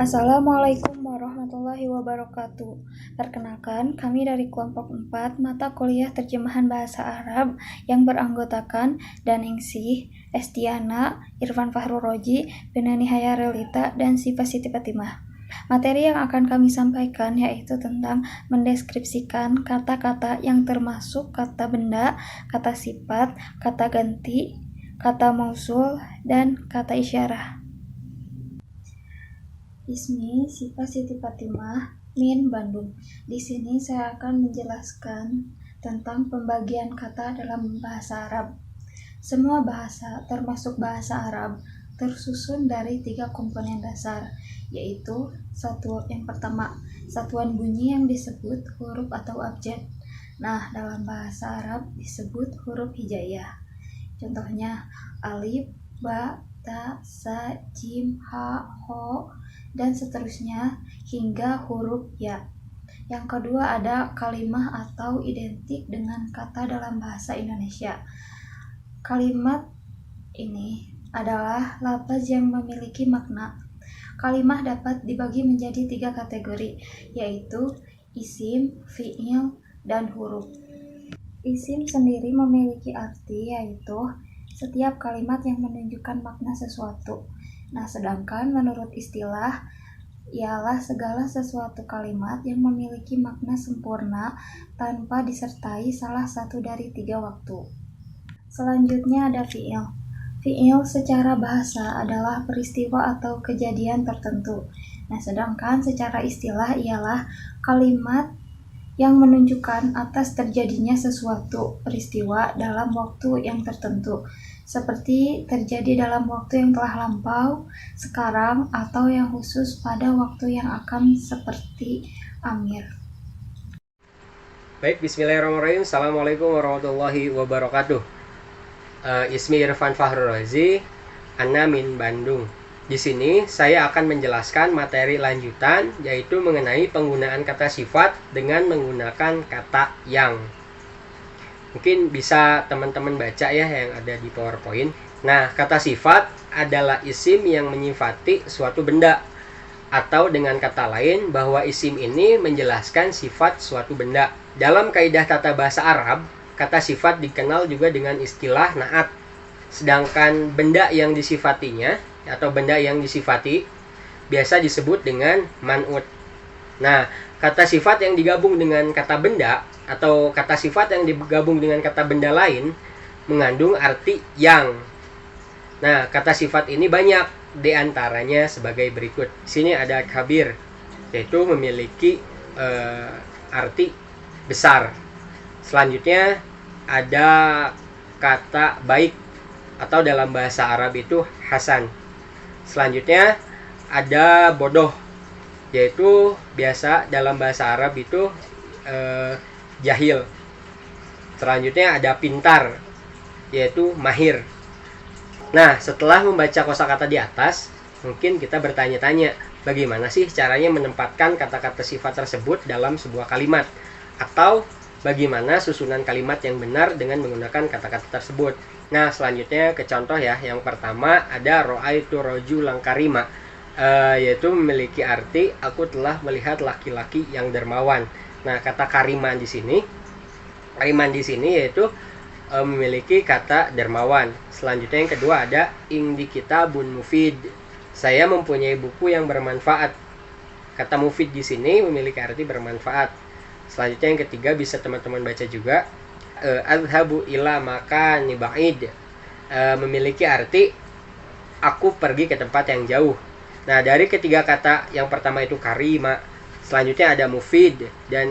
Assalamualaikum warahmatullahi wabarakatuh. Perkenalkan, kami dari kelompok 4 mata kuliah terjemahan bahasa Arab yang beranggotakan Daningsih, Estiana, Irfan Fahruroji, Benani Hayarelita, dan Siva Siti Fatimah. Materi yang akan kami sampaikan yaitu tentang mendeskripsikan kata-kata yang termasuk kata benda, kata sifat, kata ganti, kata mausul, dan kata isyarah. Ismi Siva Siti Fatimah, Min Bandung. Di sini saya akan menjelaskan tentang pembagian kata dalam bahasa Arab. Semua bahasa, termasuk bahasa Arab, tersusun dari 3 komponen dasar, yaitu yang pertama, satuan bunyi yang disebut huruf atau abjad. Nah, dalam bahasa Arab disebut huruf hijaiyah. Contohnya alif, ba, ta, sa, jim, ha, ho, dan seterusnya hingga huruf ya. Yang kedua ada kalimah atau identik dengan kata dalam bahasa Indonesia. Kalimat ini adalah lafaz yang memiliki makna. Kalimah dapat dibagi menjadi 3 kategori, yaitu isim, fi'il, dan huruf. Isim sendiri memiliki arti yaitu setiap kalimat yang menunjukkan makna sesuatu. Nah, sedangkan menurut istilah ialah segala sesuatu kalimat yang memiliki makna sempurna tanpa disertai salah satu dari 3 waktu. Selanjutnya ada fi'il. Fi'il secara bahasa adalah peristiwa atau kejadian tertentu. Nah, sedangkan secara istilah ialah kalimat yang menunjukkan atas terjadinya sesuatu peristiwa dalam waktu yang tertentu, seperti terjadi dalam waktu yang telah lampau, sekarang, atau yang khusus pada waktu yang akan seperti amir. Baik, bismillahirrahmanirrahim. Assalamualaikum warahmatullahi wabarakatuh. Ismi Irfan Fahruroji, Ana Min Bandung. Di sini saya akan menjelaskan materi lanjutan, yaitu mengenai penggunaan kata sifat dengan menggunakan kata yang. Mungkin bisa teman-teman baca ya yang ada di PowerPoint. Nah, kata sifat adalah isim yang menyifati suatu benda. Atau dengan kata lain, bahwa isim ini menjelaskan sifat suatu benda. Dalam kaidah tata bahasa Arab, kata sifat dikenal juga dengan istilah na'at. Sedangkan benda yang disifatinya atau benda yang disifati biasa disebut dengan man'ut. Nah, kata sifat yang digabung dengan kata benda atau kata sifat yang digabung dengan kata benda lain mengandung arti yang. Nah, kata sifat ini banyak, di antaranya sebagai berikut. Di sini ada kabir, yaitu memiliki arti besar. Selanjutnya ada kata baik atau dalam bahasa Arab itu hasan. Selanjutnya ada bodoh, yaitu biasa dalam bahasa Arab itu jahil. Selanjutnya ada pintar, yaitu mahir. Nah, setelah membaca kosakata di atas, mungkin kita bertanya-tanya, bagaimana sih caranya menempatkan kata-kata sifat tersebut dalam sebuah kalimat? Atau bagaimana susunan kalimat yang benar dengan menggunakan kata-kata tersebut? Nah, selanjutnya ke contoh ya. Yang pertama ada ro'aitu rajulan karima, yaitu memiliki arti aku telah melihat laki-laki yang dermawan. Nah, kata kariman di sini yaitu memiliki kata dermawan. Selanjutnya yang kedua ada indi kitabun mufid, saya mempunyai buku yang bermanfaat. Kata mufid di sini memiliki arti bermanfaat. Selanjutnya yang ketiga bisa teman-teman baca juga, adhabu ila makani ba'id, memiliki arti aku pergi ke tempat yang jauh. Nah, dari ketiga kata, yang pertama itu karima, selanjutnya ada mufid, dan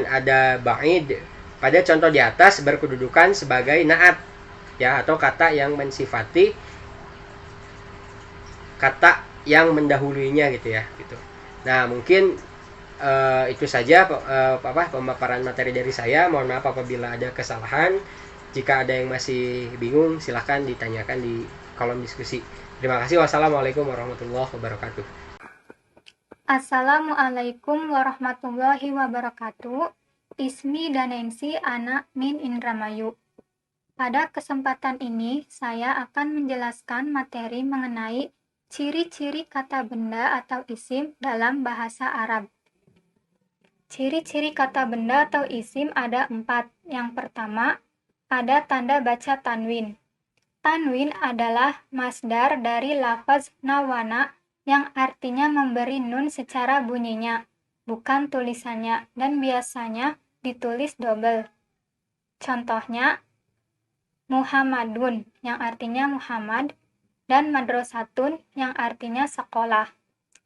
ada ba'id. Pada contoh di atas berkedudukan sebagai na'at ya, atau kata yang mensifati kata yang mendahuluinya gitu ya gitu. Nah, mungkin itu saja pemaparan materi dari saya. Mohon maaf apabila ada kesalahan. Jika ada yang masih bingung, silahkan ditanyakan di kolom diskusi. Terima kasih. Wassalamualaikum warahmatullahi wabarakatuh. Assalamualaikum warahmatullahi wabarakatuh. Ismi Danengsi Ana Min Indramayu. Pada kesempatan ini, saya akan menjelaskan materi mengenai ciri-ciri kata benda atau isim dalam bahasa Arab. Ciri-ciri kata benda atau isim ada 4. Yang pertama, ada tanda baca tanwin. Tanwin adalah masdar dari lafaz nawana yang artinya memberi nun secara bunyinya, bukan tulisannya, dan biasanya ditulis double. Contohnya, Muhammadun yang artinya Muhammad dan madrasatun yang artinya sekolah.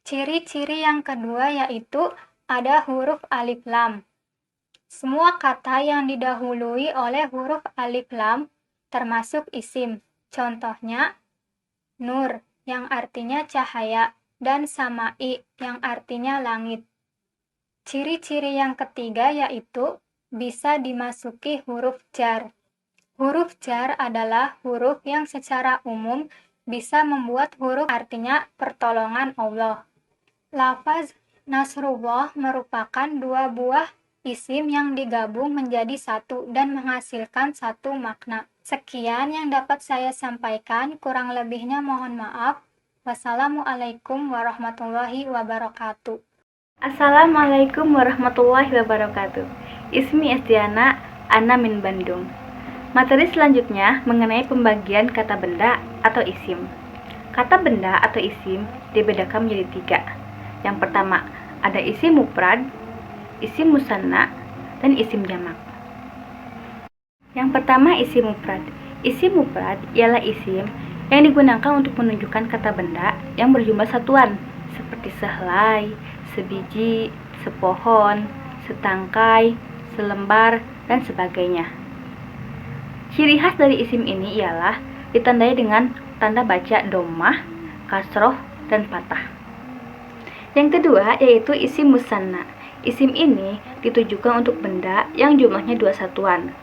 Ciri-ciri yang kedua yaitu ada huruf alif lam. Semua kata yang didahului oleh huruf alif lam termasuk isim. Contohnya nur yang artinya cahaya dan samai yang artinya langit. Ciri-ciri yang ketiga yaitu bisa dimasuki huruf jar. Huruf jar adalah huruf yang secara umum bisa membuat huruf artinya pertolongan Allah. Lafaz Nasrullah merupakan dua buah isim yang digabung menjadi satu dan menghasilkan satu makna. Sekian yang dapat saya sampaikan, kurang lebihnya mohon maaf. Wassalamualaikum warahmatullahi wabarakatuh. Assalamualaikum warahmatullahi wabarakatuh. Ismi Estiana, Ana min Bandung. Materi selanjutnya mengenai pembagian kata benda atau isim. Kata benda atau isim dibedakan menjadi 3. Yang pertama, ada isim mufrad, isim musanna, dan isim jamak. Yang pertama, isim mufrad. Isim mufrad ialah isim yang digunakan untuk menunjukkan kata benda yang berjumlah satuan, seperti sehelai, sebiji, sepohon, setangkai, selembar, dan sebagainya. Ciri khas dari isim ini ialah ditandai dengan tanda baca dhammah, kasroh, dan fathah. Yang kedua yaitu isim musanna. Isim ini ditujukan untuk benda yang jumlahnya 2 satuan.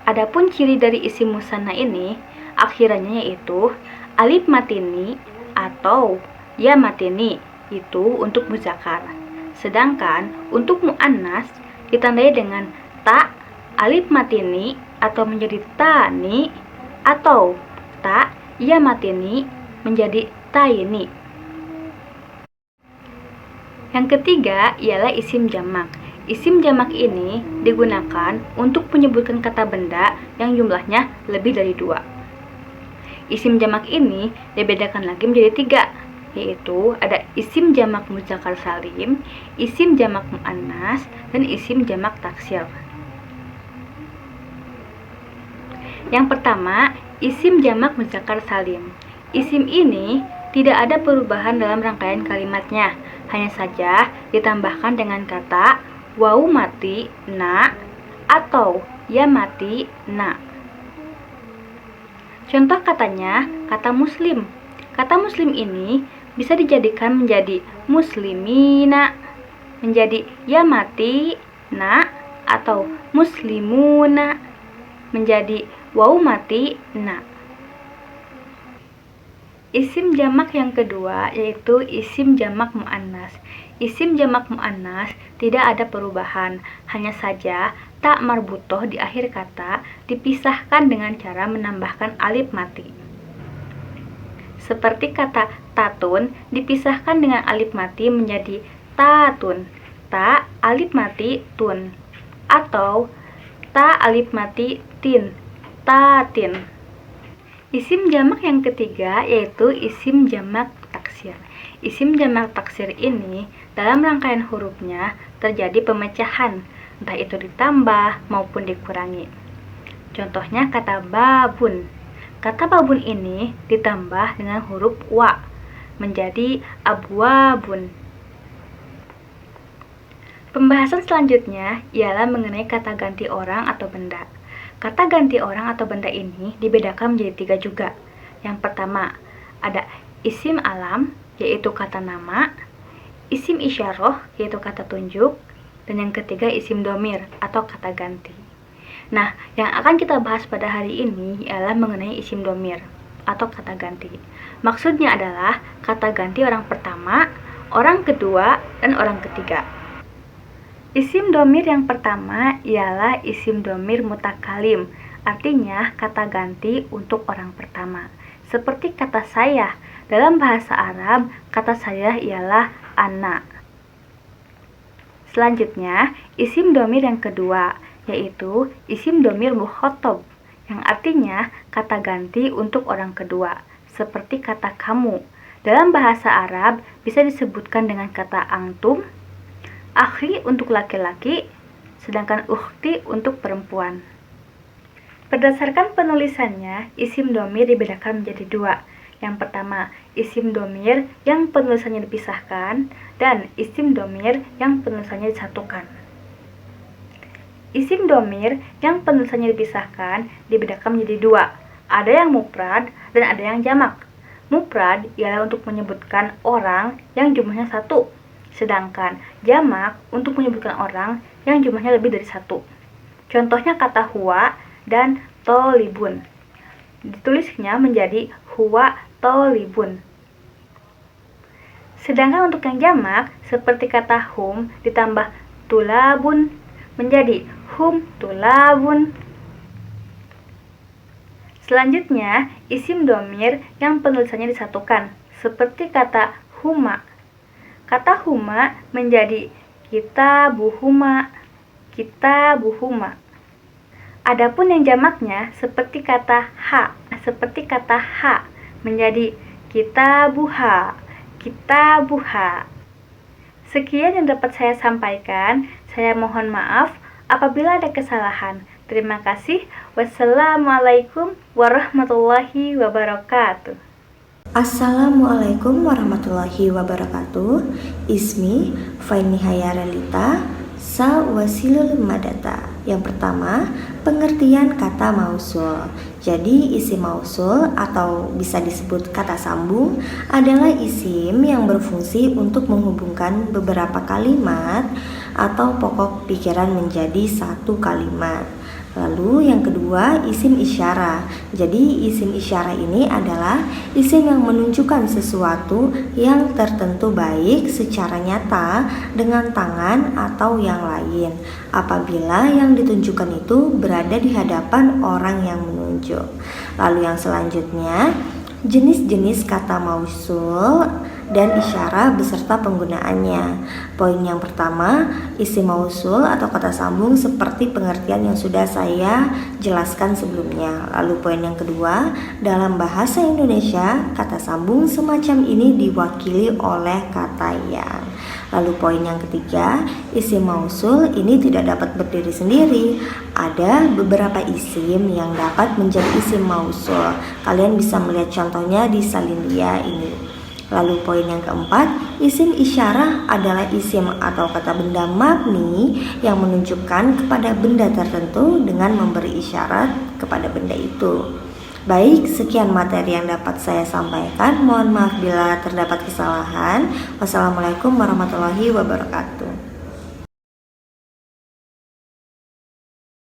Adapun ciri dari isim musanna ini, akhirannya yaitu alif matini atau ya matini, itu untuk muzakkar. Sedangkan untuk muannas ditandai dengan ta alif matini atau menjadi tani, atau ta ya matini menjadi taini. Yang ketiga ialah isim jamak. Isim jamak ini digunakan untuk menyebutkan kata benda yang jumlahnya lebih dari 2. Isim jamak ini dibedakan lagi menjadi 3, yaitu ada isim jamak muzakkar salim, isim jamak muannas, dan isim jamak taksir. Yang pertama, isim jamak muzakkar salim. Isim ini tidak ada perubahan dalam rangkaian kalimatnya, hanya saja ditambahkan dengan kata wau mati na atau ya mati na. Contoh katanya, kata muslim. Kata muslim ini bisa dijadikan menjadi muslimina, menjadi ya mati na, atau muslimuna, menjadi wau mati na. Isim jamak yang kedua yaitu isim jamak muannas. Isim jamak muannas tidak ada perubahan, hanya saja tak marbutoh di akhir kata dipisahkan dengan cara menambahkan alif mati. Seperti kata tatun dipisahkan dengan alif mati menjadi tatun, ta alif mati tun, atau ta alif mati tin, tatin. Isim jamak yang ketiga yaitu isim jamak taksir. Isim jamak taksir ini dalam rangkaian hurufnya terjadi pemecahan, entah itu ditambah maupun dikurangi. Contohnya kata babun. Kata babun ini ditambah dengan huruf wa menjadi abwabun. Pembahasan selanjutnya ialah mengenai kata ganti orang atau benda. Kata ganti orang atau benda ini dibedakan menjadi 3 juga. Yang pertama, ada isim alam, yaitu kata nama, isim isyarah, yaitu kata tunjuk, dan yang ketiga isim domir atau kata ganti. Nah, yang akan kita bahas pada hari ini ialah mengenai isim domir atau kata ganti. Maksudnya adalah kata ganti orang pertama, orang kedua, dan orang ketiga. Isim domir yang pertama ialah isim domir mutakalim artinya kata ganti untuk orang pertama. Seperti kata saya, dalam bahasa Arab, kata saya ialah ana. Selanjutnya, isim domir yang kedua, yaitu isim domir mukhatab, yang artinya kata ganti untuk orang kedua, seperti kata kamu. Dalam bahasa Arab, bisa disebutkan dengan kata antum, akhi untuk laki-laki, sedangkan ukhti untuk perempuan. Berdasarkan penulisannya, isim domir dibedakan menjadi dua. Yang pertama, isim domir yang penulisannya dipisahkan, dan isim domir yang penulisannya disatukan. Isim domir yang penulisannya dipisahkan dibedakan menjadi dua. Ada yang mufrad dan ada yang jamak. Mufrad ialah untuk menyebutkan orang yang jumlahnya satu, sedangkan jamak untuk menyebutkan orang yang jumlahnya lebih dari satu. Contohnya kata huwa dan tolibun. Ditulisnya menjadi huwa tolibun. Sedangkan untuk yang jamak, seperti kata hum ditambah tulabun menjadi hum tulabun. Selanjutnya, isim domir yang penulisannya disatukan, seperti kata huma. Kata huma menjadi kitabuhuma, kitabuhuma. Adapun yang jamaknya seperti kata ha menjadi kitabuha, kitabuha. Sekian yang dapat saya sampaikan. Saya mohon maaf apabila ada kesalahan. Terima kasih. Wassalamualaikum warahmatullahi wabarakatuh. Assalamualaikum warahmatullahi wabarakatuh. Ismi Fainihayaralita Sa wasilul madata. Yang pertama, pengertian kata mausul. Jadi isim mausul atau bisa disebut kata sambung adalah isim yang berfungsi untuk menghubungkan beberapa kalimat atau pokok pikiran menjadi satu kalimat. Lalu yang kedua, isim isyarah. Jadi isim isyarah ini adalah isim yang menunjukkan sesuatu yang tertentu baik secara nyata dengan tangan atau yang lain apabila yang ditunjukkan itu berada di hadapan orang yang menunjuk. Lalu yang selanjutnya, jenis-jenis kata mausul dan isyarah beserta penggunaannya. Poin yang pertama, isim mausul atau kata sambung seperti pengertian yang sudah saya jelaskan sebelumnya. Lalu poin yang kedua, dalam bahasa Indonesia, kata sambung semacam ini diwakili oleh kata yang. Lalu poin yang ketiga, isim mausul ini tidak dapat berdiri sendiri. Ada beberapa isim yang dapat menjadi isim mausul. Kalian bisa melihat contohnya di salindia ini. Lalu poin yang keempat, isim isyarah adalah isim atau kata benda mabni yang menunjukkan kepada benda tertentu dengan memberi isyarat kepada benda itu. Baik, sekian materi yang dapat saya sampaikan. Mohon maaf bila terdapat kesalahan. Wassalamualaikum warahmatullahi wabarakatuh.